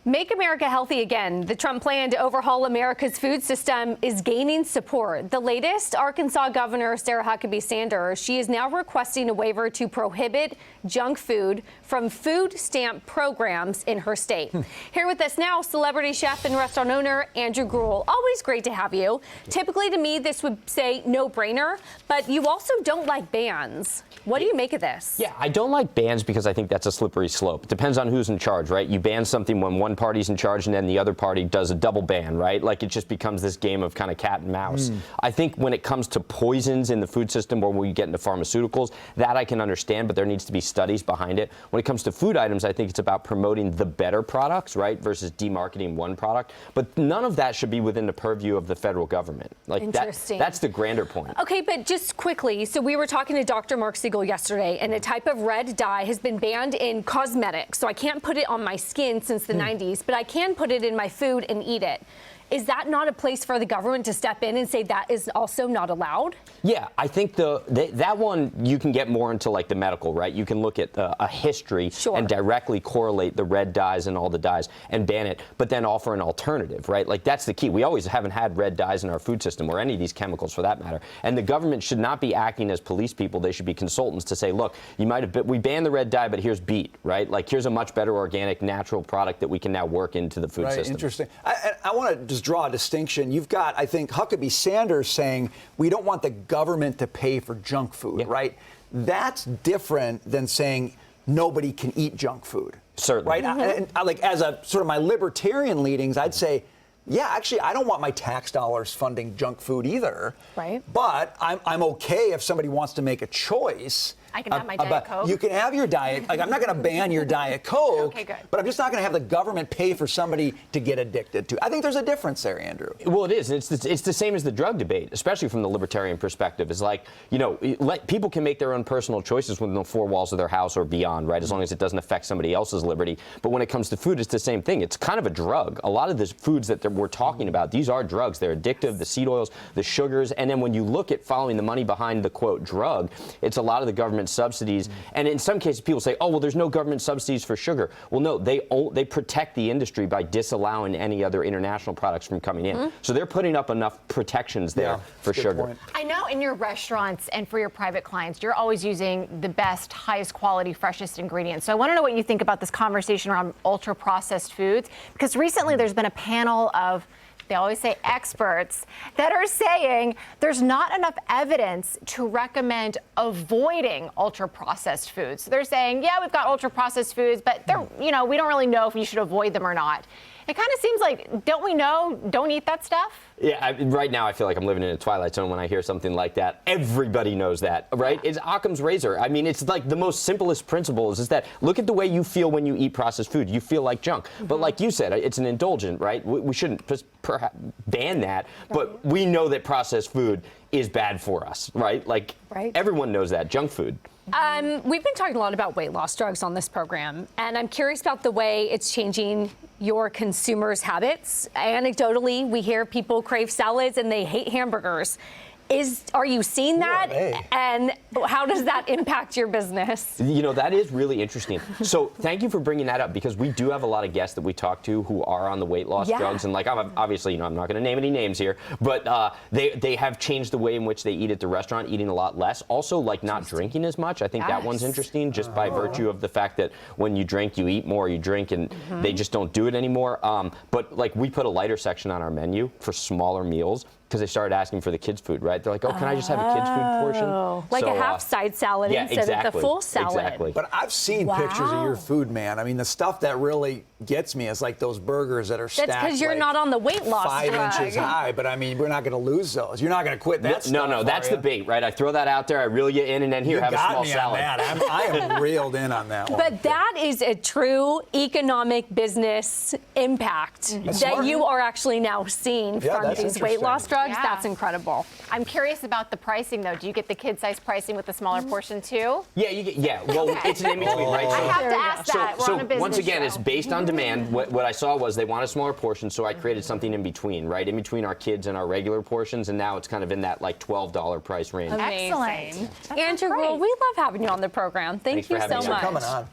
Make America healthy again. The Trump plan to overhaul America's food system is gaining support. The latest, Arkansas Governor Sarah Huckabee Sanders, she is now requesting a waiver to prohibit junk food from food stamp programs in her state. Here with us now, celebrity chef and restaurant owner Andrew Gruel. Always great to have you. Typically to me, this would say no-brainer, but you also don't like bans. What do you make of this? Yeah, I don't like bans because I think that's a slippery slope. It depends on who's in charge, right? You ban something when one party's in charge and then the other party does a double ban, right? Like it just becomes this game of kind of cat and mouse. I think when it comes to poisons in the food system where we get into pharmaceuticals, that I can understand, but there needs to be studies behind it. When it comes to food items, I think it's about promoting the better products, right, versus demarketing one product. But none of that should be within the purview of the federal government. Like Interesting. That's the grander point. Okay, but just quickly, so we were talking to Dr. Mark Siegel yesterday, and a type of red dye has been banned in cosmetics. So I can't put it on my skin since the 90s, but I can put it in my food and eat it. Is that not a place for the government to step in and say that is also not allowed? Yeah, I think that one you can get more into like the medical, right? You can look at a history and directly correlate the red dyes and all the dyes and ban it, but then offer an alternative, right? Like that's the key. We always haven't had red dyes in our food system or any of these chemicals for that matter. And the government should not be acting as police people. They should be consultants to say, look, you might have we banned the red dye, but here's beet, right? Like here's a much better organic, natural product that we can now work into the food system. Interesting. I want to just draw a distinction. You've got, I think, Huckabee Sanders saying we don't want the government to pay for junk food, right? That's different than saying nobody can eat junk food. Certainly. Right? And like as a sort of my libertarian leanings, I'd say, yeah, actually, I don't want my tax dollars funding junk food either. Right. But I'm okay if somebody wants to make a choice. I can have my Diet Coke. You can have your Diet. Like, I'm not going to ban your Diet Coke. Okay, good. But I'm just not going to have the government pay for somebody to get addicted to. I think there's a difference there, Andrew. Well, it is. It's the same as the drug debate, especially from the libertarian perspective. It's like, you know, people can make their own personal choices within the four walls of their house or beyond, right, as long as it doesn't affect somebody else's liberty. But when it comes to food, it's the same thing. It's kind of a drug. A lot of the foods that we're talking about, these are drugs. They're addictive, the seed oils, the sugars. And then when you look at following the money behind the, quote, drug, it's a lot of the government subsidies. And in some cases, people say, oh, well, there's no government subsidies for sugar. Well, no, they protect the industry by disallowing any other international products from coming in. So they're putting up enough protections there for sugar. Point. I know in your restaurants and for your private clients, you're always using the best, highest quality, freshest ingredients. So I want to know what you think about this conversation around ultra-processed foods, because recently there's been a panel of, they always say experts, that are saying there's not enough evidence to recommend avoiding ultra-processed foods. So they're saying, yeah, we've got ultra-processed foods, but they're, you know, we don't really know if you should avoid them or not. It kind of seems like, don't we know, don't eat that stuff? Yeah, right now I feel like I'm living in a twilight zone when I hear something like that. Everybody knows that, right? It's Occam's razor. I mean, it's like the most simplest principle is that look at the way you feel when you eat processed food. You feel like junk. But like you said, it's an indulgent, right? We shouldn't just ban that, but we know that processed food is bad for us, right? Like everyone knows that, junk food. We've been talking a lot about weight loss drugs on this program, and I'm curious about the way it's changing your consumers' habits. Anecdotally, we hear people crave salads and they hate hamburgers. Are you seeing that? And how does that impact your business? You know, that is really interesting. So thank you for bringing that up, because we do have a lot of guests that we talk to who are on the weight loss drugs. And like, obviously, you know, I'm not going to name any names here, but they have changed the way in which they eat at the restaurant, eating a lot less. Also, like not drinking as much. I think that one's interesting just by virtue of the fact that when you drink, you eat more, you drink, and they just don't do it anymore. But like we put a lighter section on our menu for smaller meals, because they started asking for the kids' food, right? They're like, oh, can I just have a kids' food portion? Like a half side salad instead of the full salad. Exactly. But I've seen pictures of your food, man. I mean, the stuff that really gets me is like those burgers that are stacked. That's because you're like not on the weight loss 5 inches high. But I mean, we're not going to lose those. You're not going to quit that stuff. No, that's the bait, right? I throw that out there, I reel you in, and then here, have a small salad. On that. I am reeled in on that one. But that is a true economic business impact that you are actually now seeing from these weight loss drugs. That's incredible. I'm curious about the pricing, though. Do you get the kid-size pricing with the smaller portion, too? Yeah, you get, well, it's an in-between, right? I have to ask that. We're on a business once again, show. it's based on demand. What I saw was they want a smaller portion, so I created something in between, right? In between our kids and our regular portions, and now it's kind of in that, like, $12 price range. Excellent. Andrew Gruel, we love having you on the program. Thank you so much. Thanks for coming on.